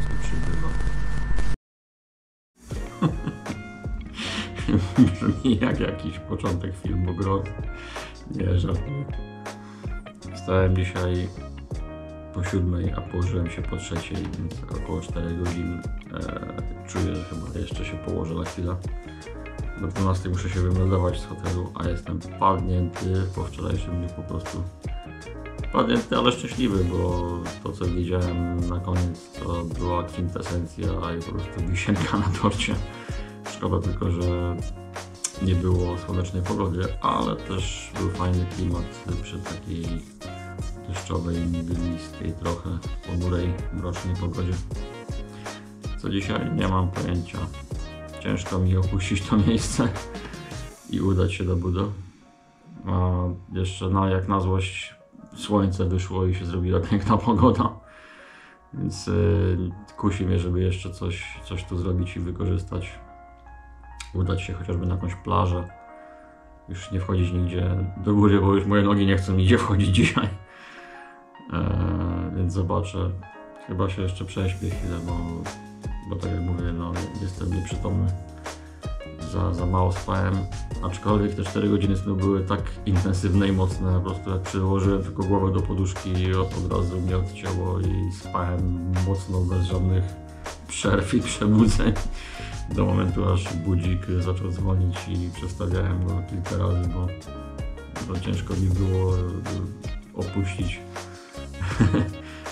prostu przybywa. Brzmi jak jakiś początek filmu grozy. Nie, żartuję. Wstałem dzisiaj po 7, a położyłem się po 3, więc około 4 godzin. Czuję, że chyba jeszcze się położę na chwilę. Do 12 muszę się wymeldować z hotelu, a jestem padnięty po wczorajszym dniu po prostu. Padnięty, ale szczęśliwy, bo to co widziałem na koniec to była kwintesencja i po prostu wisienka na torcie. Szkoda tylko, że nie było słonecznej pogody, ale też był fajny klimat przy takiej deszczowej, mglistej, trochę ponurej, mrocznej pogodzie. Co dzisiaj? Nie mam pojęcia. Ciężko mi opuścić to miejsce i udać się do Budo. A jeszcze jak na złość słońce wyszło i się zrobiła piękna pogoda. Więc kusi mnie, żeby jeszcze coś tu zrobić i wykorzystać. Udać się chociażby na jakąś plażę. Już nie wchodzić nigdzie do góry, bo już moje nogi nie chcą nigdzie wchodzić dzisiaj. Więc zobaczę. Chyba się jeszcze prześpię chwilę, bo tak jak mówię, no, jestem nieprzytomny. Za mało spałem. Aczkolwiek te 4 godziny snu były tak intensywne i mocne, po prostu jak przyłożyłem tylko głowę do poduszki, od razu mnie odcięło i spałem mocno, bez żadnych przerw i przebudzeń. Do momentu aż budzik zaczął dzwonić i przestawiałem go kilka razy, bo ciężko mi było opuścić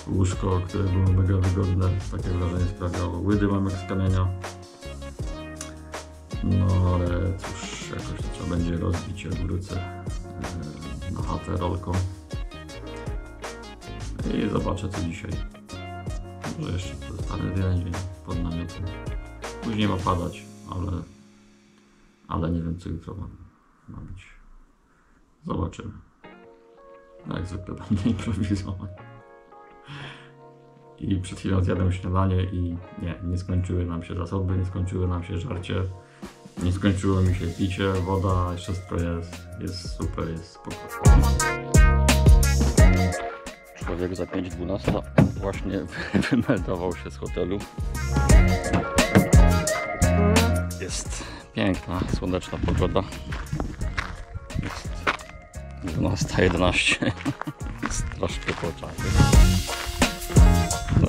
łóżko, które było mega wygodne. Takie wrażenie sprawiało. Łydy mam jak z kamienia. No ale cóż, jakoś to trzeba będzie rozbić, jak wrócę na chatę rolką. I zobaczę co dzisiaj. Może jeszcze zostanę dzień pod namiotem. Później ma padać, ale nie wiem co jutro ma być. Zobaczymy. Jak zwykle będę improwizować. I przed chwilą zjadłem śniadanie i nie skończyły nam się zasoby, nie skończyły nam się żarcie, nie skończyło mi się picie, woda, wszystko jest super, jest spoko. Człowiek za 5:12 właśnie wymeldował się z hotelu. Jest piękna, słoneczna pogoda. Jest 12:11. Strasznie po czasie.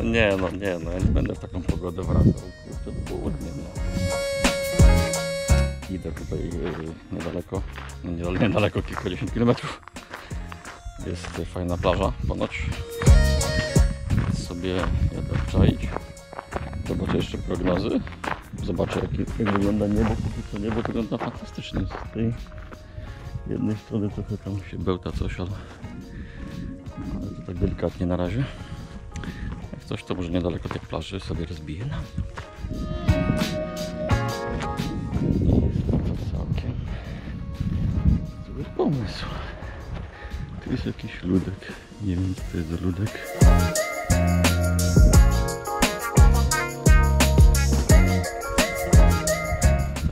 No ja nie będę w taką pogodę wracał. To by było ładnie. Idę tutaj niedaleko, kilkadziesiąt kilometrów. Jest fajna plaża ponoć. Więc sobie jadę czaić. Zobaczę jeszcze prognozy. Zobaczę jak wygląda niebo. To niebo wygląda fantastycznie. Z tej jednej strony trochę tam się bełta coś, ale to tak delikatnie na razie. Jak coś to może niedaleko tej plaży sobie rozbiję namiot. Całkiem zły pomysł. Tu jest jakiś ludek. Nie wiem co to jest za ludek.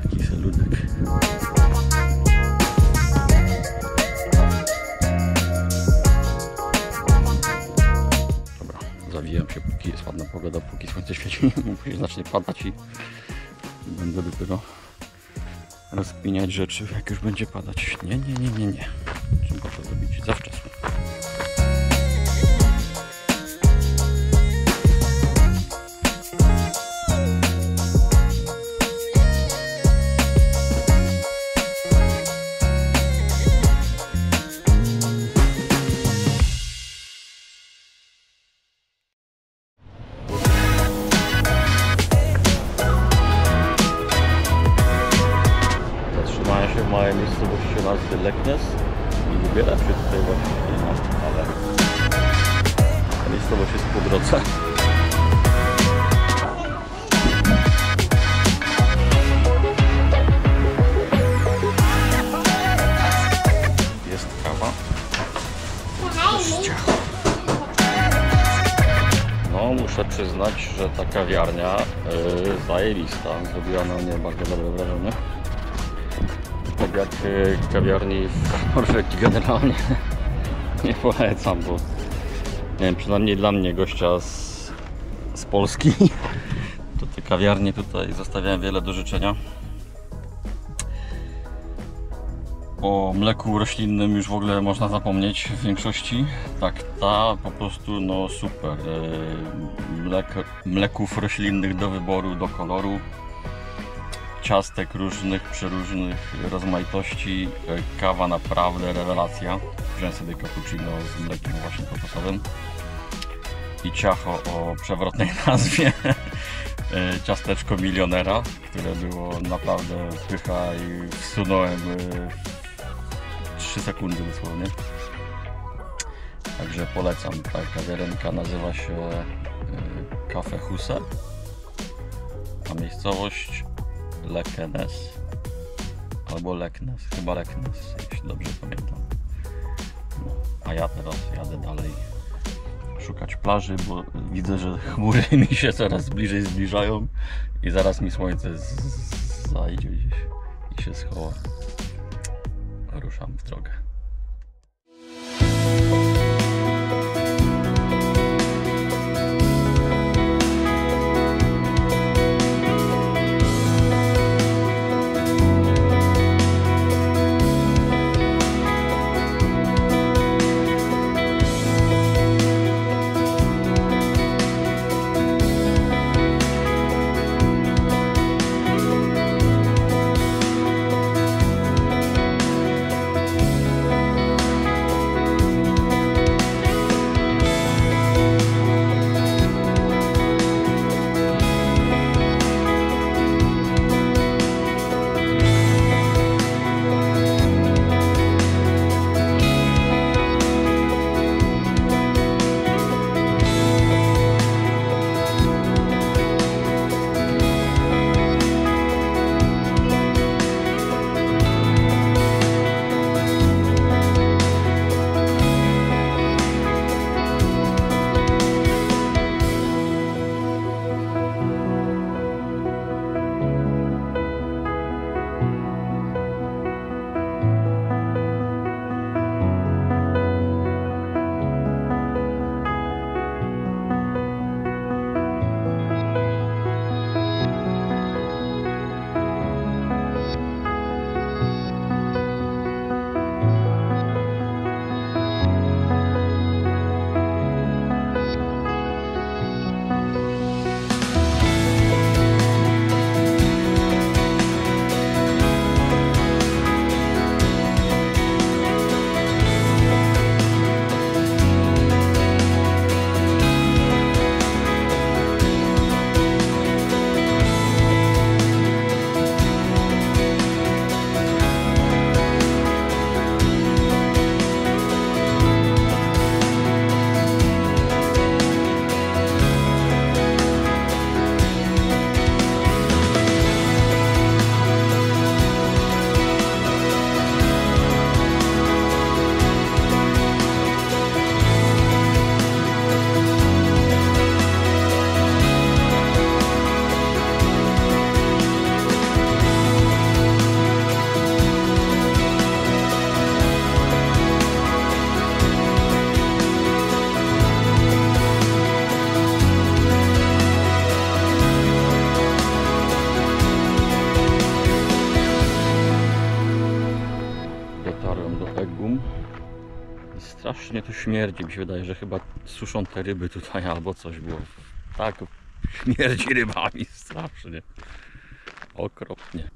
Taki se ludek. Dobra, zawijam się póki jest ładna pogoda, póki słońce świeci. Później zacznie padać i będę dopiero rozkminiać rzeczy, jak już będzie padać. Nie. Trzeba to zrobić zawczasu. W małej miejscowości o nazwie Leknes i wybieram się tutaj właśnie, ale ta miejscowość jest po drodze. Jest kawa. No muszę przyznać, że ta kawiarnia zajebista, zrobiła na mnie bardzo dobre wrażenie. Tak jak kawiarni w Norwegii generalnie nie polecam, bo nie wiem, przynajmniej dla mnie gościa z z Polski. To te kawiarnie tutaj zostawiają wiele do życzenia. O mleku roślinnym już w ogóle można zapomnieć w większości. Tak, ta po prostu no super. Mleków roślinnych do wyboru, do koloru. Ciastek różnych, przeróżnych rozmaitości. Kawa naprawdę rewelacja. Wziąłem sobie cappuccino z mlekiem właśnie kokosowym. I ciacho o przewrotnej nazwie. Ciasteczko milionera, które było naprawdę pycha i wsunąłem 3 sekundy dosłownie. Także polecam. Ta kawiarenka nazywa się Café Huse, a miejscowość Leknes albo Leknes, chyba Leknes, jeśli dobrze pamiętam. No, a ja teraz jadę dalej szukać plaży, bo widzę, że chmury mi się coraz bliżej zbliżają i zaraz mi słońce zajdzie gdzieś i się schowa. Ruszam w drogę. Strasznie tu śmierdzi, mi się wydaje, że chyba suszą te ryby tutaj albo coś, było tak śmierdzi rybami strasznie, okropnie.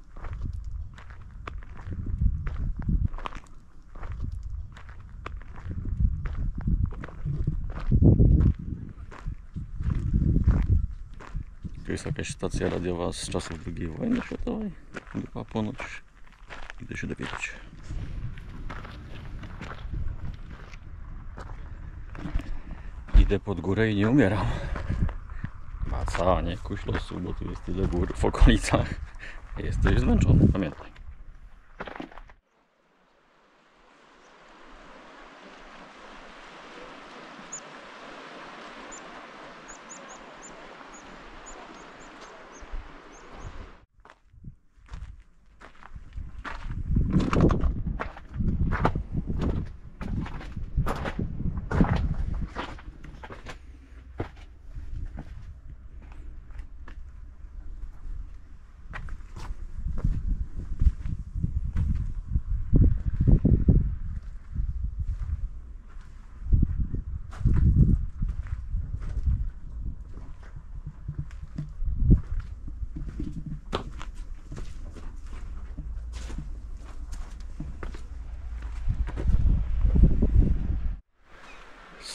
Tu jest jakaś stacja radiowa z czasów II wojny światowej, chyba ponoć, idę się dowiedzieć. Idę pod górę i nie umieram. Maca, nie kuś losu, bo tu jest tyle gór w okolicach. Jesteś zmęczony, pamiętaj.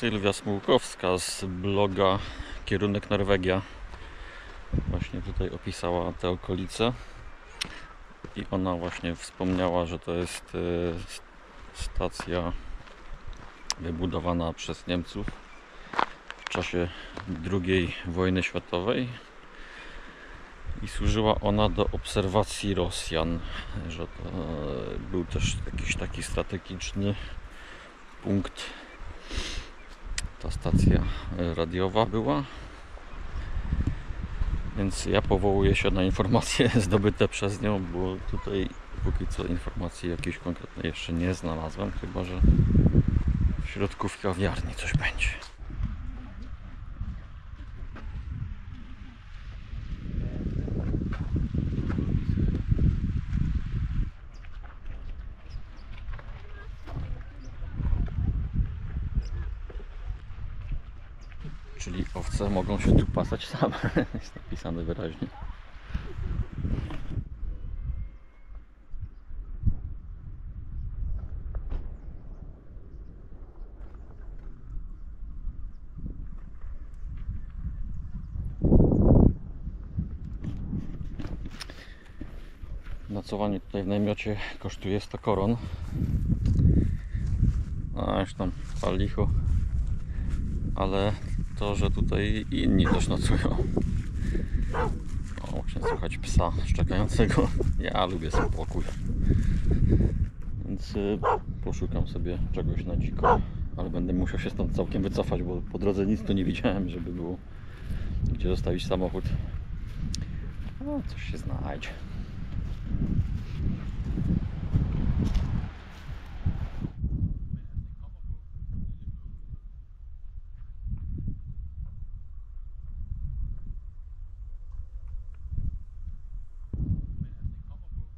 Sylwia Smułkowska z bloga Kierunek Norwegia właśnie tutaj opisała te okolice i ona właśnie wspomniała, że to jest stacja wybudowana przez Niemców w czasie II wojny światowej i służyła ona do obserwacji Rosjan, że to był też jakiś taki strategiczny punkt. Ta stacja radiowa była, więc ja powołuję się na informacje zdobyte przez nią, bo tutaj póki co informacji jakiejś konkretnej jeszcze nie znalazłem, chyba że w środku w kawiarni coś będzie. Czyli owce mogą się tu pasać same, jest napisane wyraźnie. Nocowanie tutaj w namiocie kosztuje 100 koron. A już tam pal licho. Ale to, że tutaj inni też nocują. O, właśnie słychać psa szczekającego. Ja lubię spokój. Więc poszukam sobie czegoś na dziko. Ale będę musiał się stąd całkiem wycofać, bo po drodze nic tu nie widziałem, żeby było gdzie zostawić samochód. No, coś się znajdzie.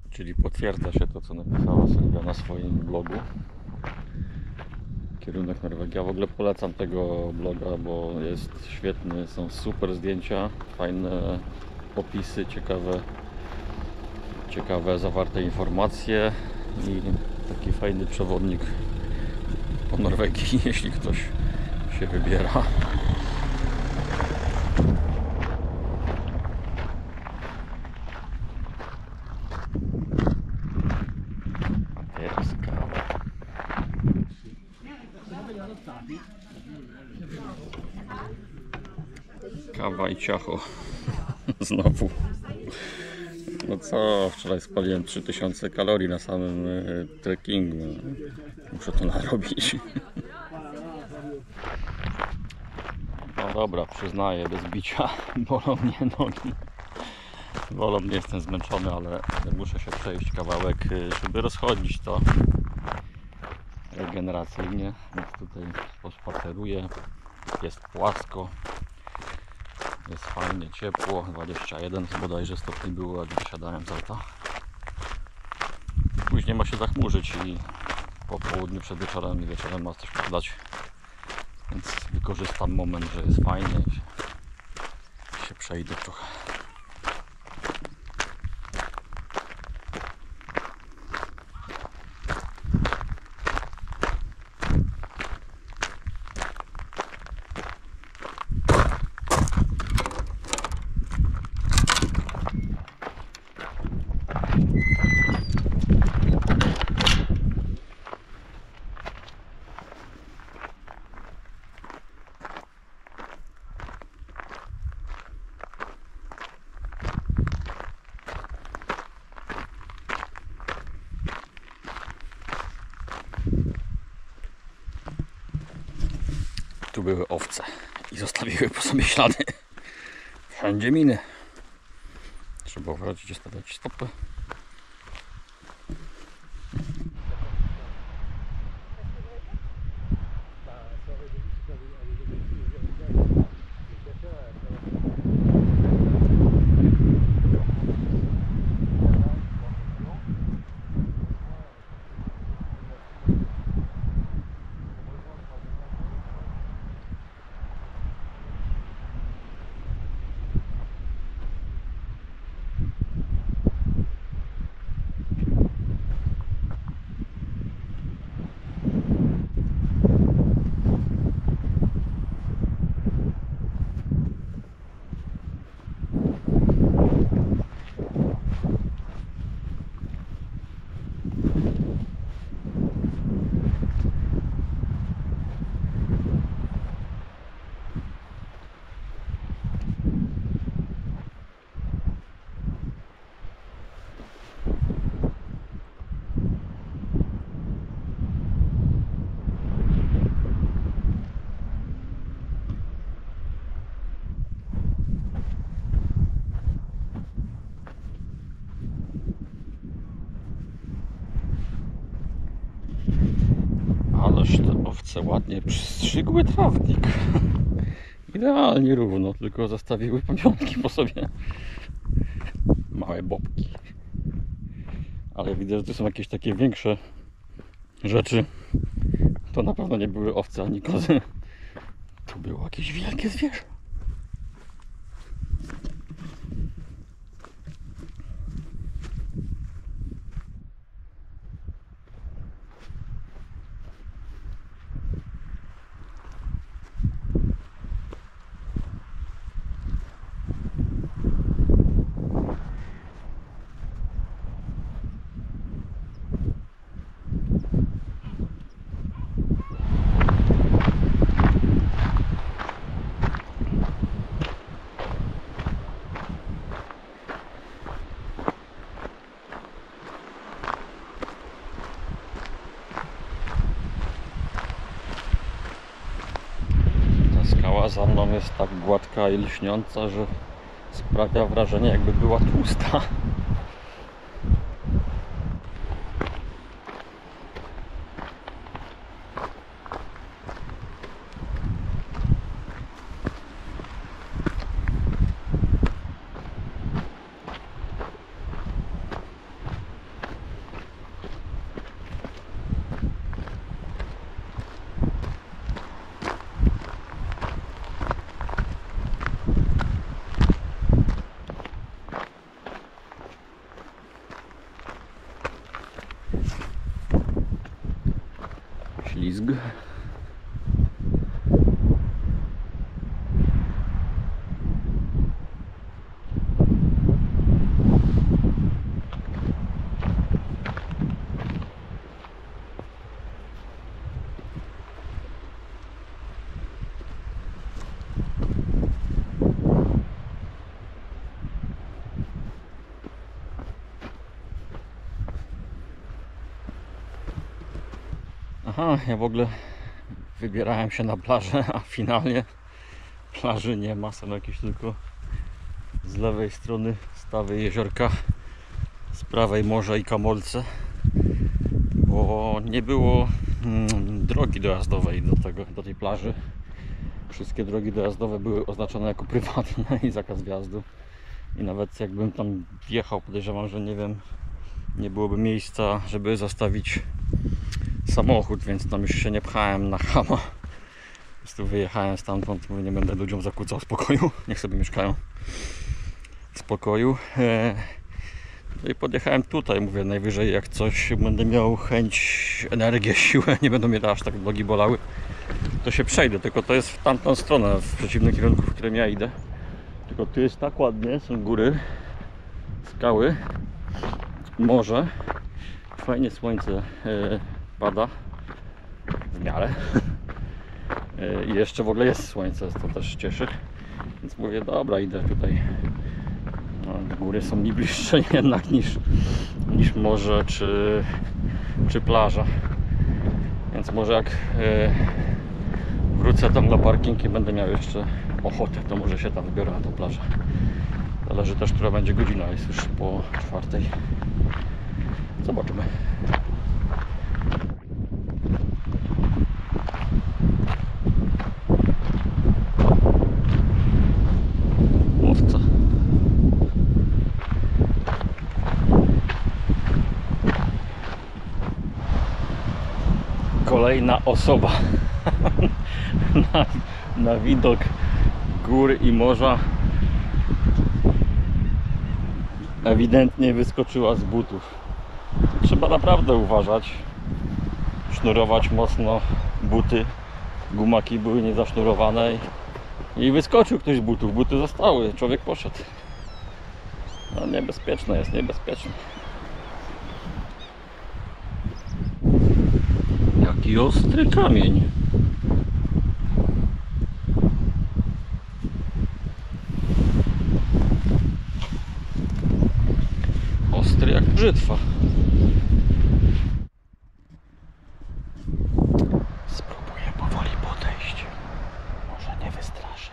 Czyli potwierdza się to, co napisała Sylwia na swoim blogu. Kierunek Norwegia. W ogóle polecam tego bloga, bo jest świetny, są super zdjęcia, fajne opisy, ciekawe zawarte informacje i taki fajny przewodnik po Norwegii, jeśli ktoś się wybiera. A teraz kawa. Kawa i ciacho. Znowu. No co, wczoraj spaliłem 3000 kalorii na samym trekkingu. Muszę to nadrobić. No dobra, przyznaję, bez bicia. Bolą mnie nogi. Bolą mnie, jestem zmęczony, ale muszę się przejść kawałek, żeby rozchodzić to regeneracyjnie. Więc tutaj pospaceruję. Jest płasko. Jest fajnie, ciepło. 21 bodajże stopni było, jak wysiadałem z auta. Później ma się zachmurzyć i po południu przed wieczorem i wieczorem ma coś padać. Więc wykorzystam moment, że jest fajnie i się przejdę trochę. Tu były owce i zostawiły po sobie ślady. Wszędzie miny. Trzeba wrócić i stawiać stopy. owce ładnie przystrzygły trawnik. Idealnie równo, tylko zostawiły pamiątki po sobie. Małe bobki. Ale widzę, że tu są jakieś takie większe rzeczy. To na pewno nie były owce ani kozy. To było jakieś wielkie zwierzę. Skała za mną jest tak gładka i lśniąca, że sprawia wrażenie, jakby była tłusta. Ślizg. Aha, ja w ogóle wybierałem się na plażę, a finalnie plaży nie ma, są jakieś tylko z lewej strony stawy jeziorka, z prawej morze i kamolce, bo nie było drogi dojazdowej do tej plaży. Wszystkie drogi dojazdowe były oznaczone jako prywatne i zakaz wjazdu. I nawet jakbym tam wjechał, podejrzewam, że nie wiem, nie byłoby miejsca, żeby zostawić samochód, więc tam już się nie pchałem na chama. Po prostu wyjechałem stamtąd, mówię, nie będę ludziom zakłócał spokoju, niech sobie mieszkają w spokoju. No i podjechałem tutaj, mówię, najwyżej jak coś będę miał chęć, energię, siłę, nie będą mnie aż tak nogi bolały, to się przejdę, tylko to jest w tamtą stronę, w przeciwnym kierunku, w którym ja idę. Tylko tu jest tak ładnie, są góry, skały, morze, fajnie słońce pada w miarę i jeszcze w ogóle jest słońce, to też cieszy, więc mówię, dobra, idę tutaj. No, góry są mi bliższe jednak niż morze czy plaża, więc może jak wrócę tam na parking i będę miał jeszcze ochotę, to może się tam wybiorę na tą plażę. Zależy też, która będzie godzina, jest już po 4:00. Zobaczymy. Łowca. Kolejna osoba na widok gór i morza ewidentnie wyskoczyła z butów. Trzeba naprawdę uważać, sznurować mocno buty, gumaki były niezasznurowane i wyskoczył ktoś z butów, buty zostały, człowiek poszedł. No niebezpieczne jest, niebezpieczne. Jaki ostry kamień. Ostry jak brzytwa. Spróbuję powoli podejść. Może nie wystraszy.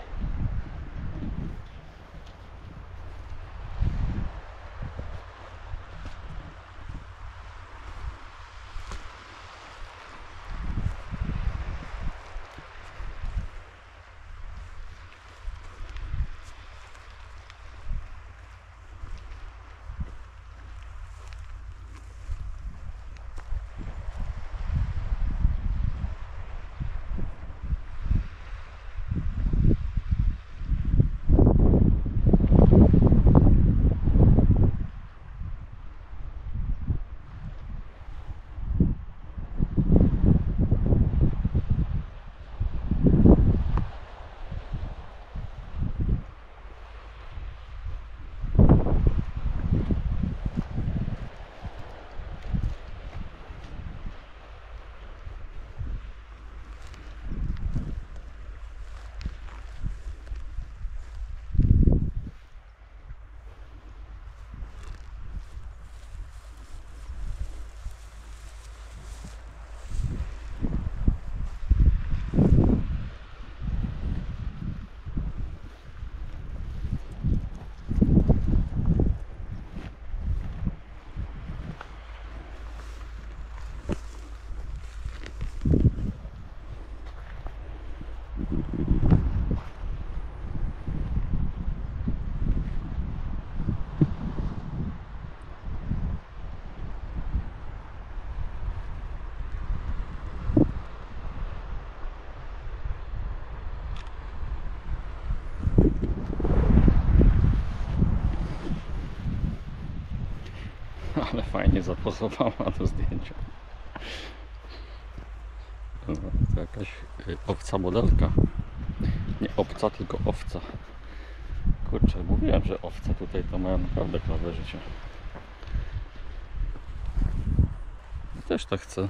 Ale fajnie zapozowała do zdjęcia. To jakaś owca modelka. Nie obca, tylko owca. Kurczę, mówiłem, że owce tutaj to mają naprawdę prawe życie. Też tak chcę.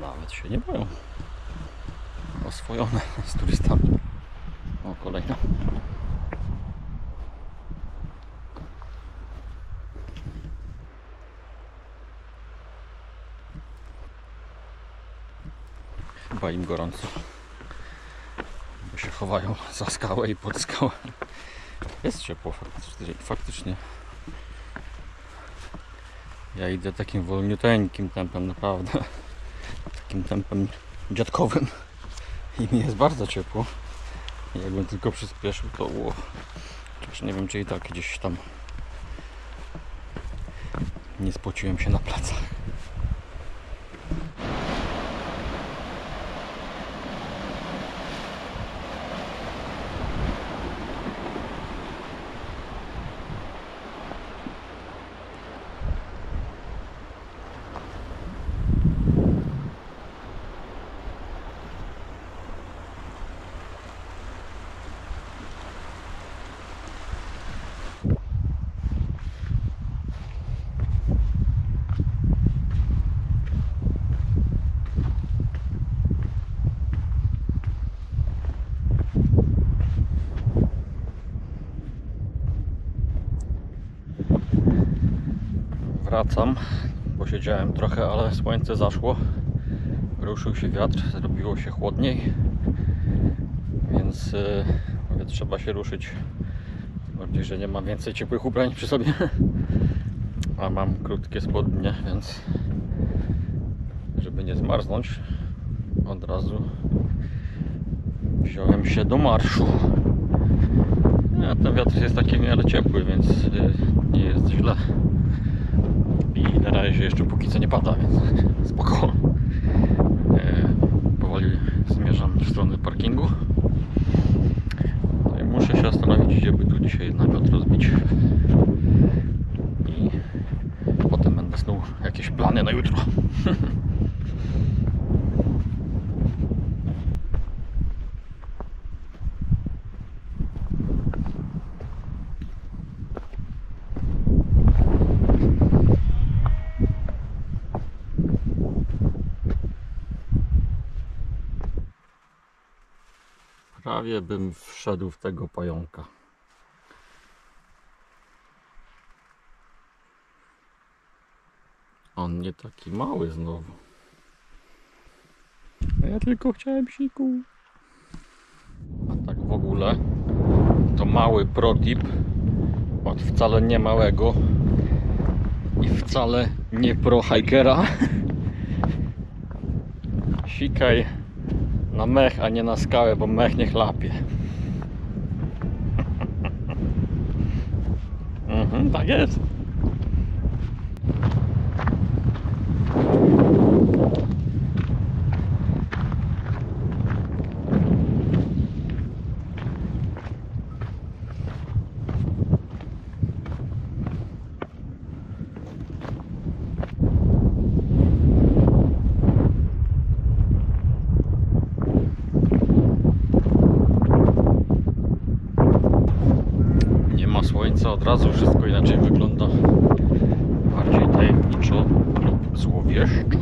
Nawet się nie boją. Oswojone z turystami. O, kolejna. Chyba im gorąco, bo się chowają za skałę i pod skałę. Jest ciepło faktycznie. Ja idę takim wolniuteńkim tempem, naprawdę. Takim tempem dziadkowym. I mi jest bardzo ciepło. I jakbym tylko przyspieszył, to było. Chociaż nie wiem, czy i tak gdzieś tam nie spociłem się na plecach. Wracam, posiedziałem trochę, ale słońce zaszło, ruszył się wiatr, zrobiło się chłodniej, więc mówię, trzeba się ruszyć, bardziej, że nie mam więcej ciepłych ubrań przy sobie, a mam krótkie spodnie, więc żeby nie zmarznąć, od razu wziąłem się do marszu. Ten wiatr jest taki w miarę ciepły, więc nie jest źle. I na razie jeszcze póki co nie pada, więc spoko. Powoli zmierzam w stronę parkingu. No i muszę się zastanowić, gdzie by tu dzisiaj namiot rozbić. I potem będę snuł jakieś plany na jutro. Prawie bym wszedł w tego pająka. On nie taki mały znowu. Ja tylko chciałem siku. A tak w ogóle to mały protip od wcale nie małego i wcale nie pro hikera. Sikaj na mech, a nie na skałę, bo mech nie chlapie. Tak jest. od razu wszystko inaczej wygląda. Bardziej tajemniczo lub złowieszczo.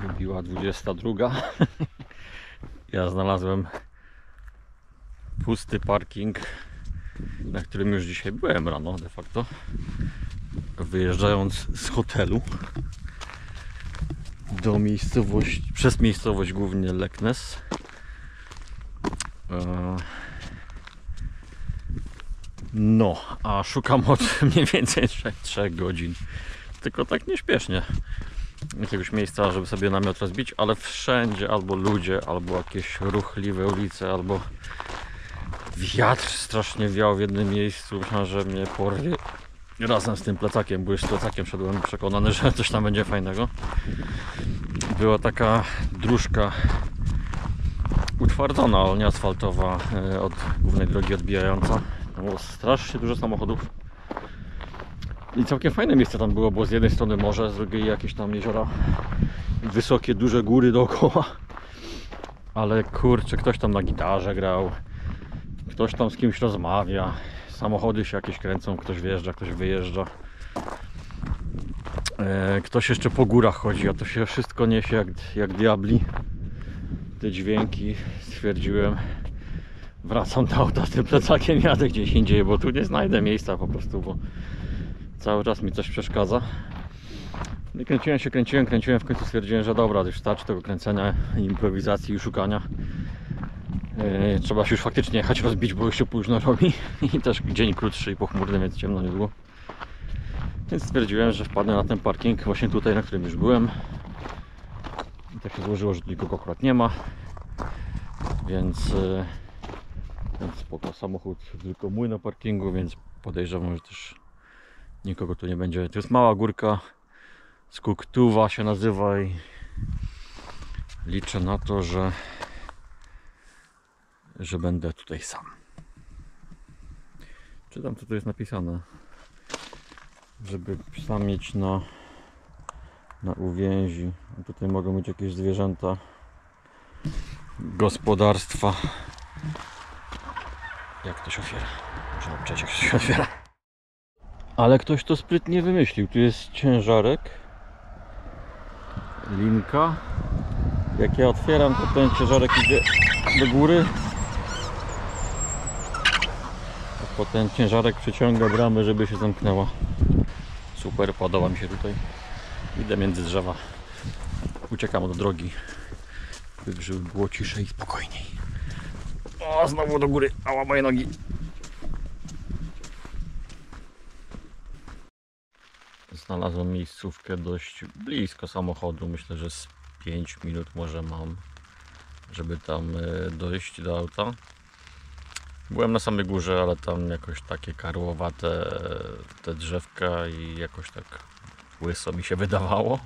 Wybiła 22. Ja znalazłem pusty parking, na którym już dzisiaj byłem rano de facto, wyjeżdżając z hotelu do miejscowości, przez miejscowość głównie Leknes. No, a szukam od mniej więcej 3 godzin, tylko tak nieśpiesznie jakiegoś miejsca, żeby sobie namiot rozbić, ale wszędzie albo ludzie, albo jakieś ruchliwe ulice, albo wiatr strasznie wiał w jednym miejscu. Myślałem, że mnie porwie razem z tym plecakiem, bo już z plecakiem szedłem przekonany, że coś tam będzie fajnego. Była taka dróżka utwardzona, ale nie asfaltowa, od głównej drogi odbijająca. Tam było strasznie dużo samochodów. I całkiem fajne miejsce tam było, bo z jednej strony morze, z drugiej jakieś tam jeziora, wysokie, duże góry dookoła. Ale kurczę, ktoś tam na gitarze grał, ktoś tam z kimś rozmawia, samochody się jakieś kręcą, ktoś wjeżdża, ktoś wyjeżdża. Ktoś jeszcze po górach chodzi, a to się wszystko niesie jak diabli. Te dźwięki, stwierdziłem, wracam do auta z tym plecakiem, jadę gdzieś indziej, bo tu nie znajdę miejsca po prostu, bo cały czas mi coś przeszkadza. I kręciłem, w końcu stwierdziłem, że dobra, już starczy tego kręcenia, improwizacji i szukania. Trzeba się już faktycznie jechać rozbić, bo już się późno robi i też dzień krótszy i pochmurny, więc ciemno niedługo. Więc stwierdziłem, że wpadnę na ten parking właśnie tutaj, na którym już byłem. I tak się złożyło, że nikogo akurat nie ma, więc spoko, samochód tylko mój na parkingu, więc podejrzewam, że też nikogo tu nie będzie. To jest mała górka, Skuktuwa się nazywa i liczę na to, że będę tutaj sam. Czytam, co tu jest napisane, żeby psa mieć na uwięzi. Tutaj mogą być jakieś zwierzęta, gospodarstwa. Jak ktoś otwiera? Muszę odczytać, jak się otwiera. Ale ktoś to sprytnie wymyślił. Tu jest ciężarek, linka. Jak ja otwieram, to ten ciężarek idzie do góry, a potem ciężarek przyciąga bramę, żeby się zamknęła. Super, podoba mi się tutaj. Idę między drzewa. Uciekam od drogi, żeby było ciszej i spokojniej. O, znowu do góry. Ała, moje nogi. Znalazłem miejscówkę dość blisko samochodu. Myślę, że z 5 minut może mam, żeby tam dojść do auta. Byłem na samej górze, ale tam jakoś takie karłowate te drzewka i jakoś tak łyso mi się wydawało.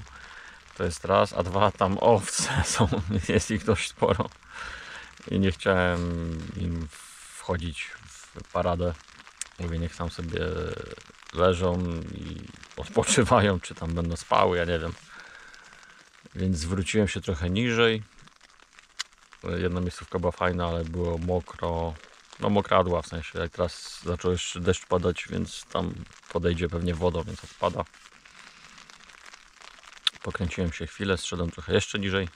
To jest raz, a dwa, tam owce są, jest ich dość sporo. I nie chciałem im wchodzić w paradę. Mówię, niech tam sobie leżą i odpoczywają, czy tam będą spały, ja nie wiem. Więc zwróciłem się trochę niżej. Jedna miejscówka była fajna, ale było mokro. No mokradła, w sensie jak teraz zaczął jeszcze deszcz padać, więc tam podejdzie pewnie wodą, więc odpada. Pokręciłem się chwilę, zszedłem trochę jeszcze niżej.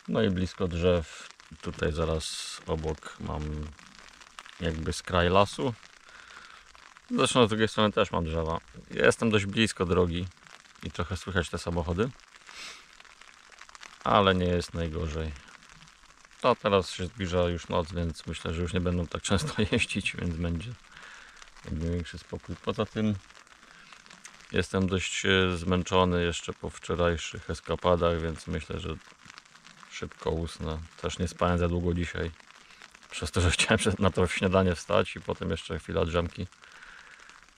No i blisko drzew. Tutaj zaraz obok mam jakby skraj lasu. Zresztą z drugiej strony też mam drzewa. Jestem dość blisko drogi i trochę słychać te samochody. Ale nie jest najgorzej. To teraz się zbliża już noc, więc myślę, że już nie będą tak często jeździć, więc będzie jakby większy spokój. Poza tym jestem dość zmęczony jeszcze po wczorajszych eskapadach, więc myślę, że szybko usnę. Też nie spałem za długo dzisiaj, przez to, że chciałem na to śniadanie wstać i potem jeszcze chwila drzemki.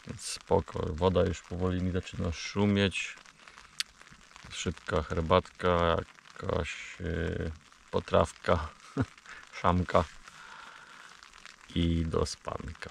Więc spoko, woda już powoli mi zaczyna szumieć. Szybka herbatka, jakaś potrawka, szamka i do spanka.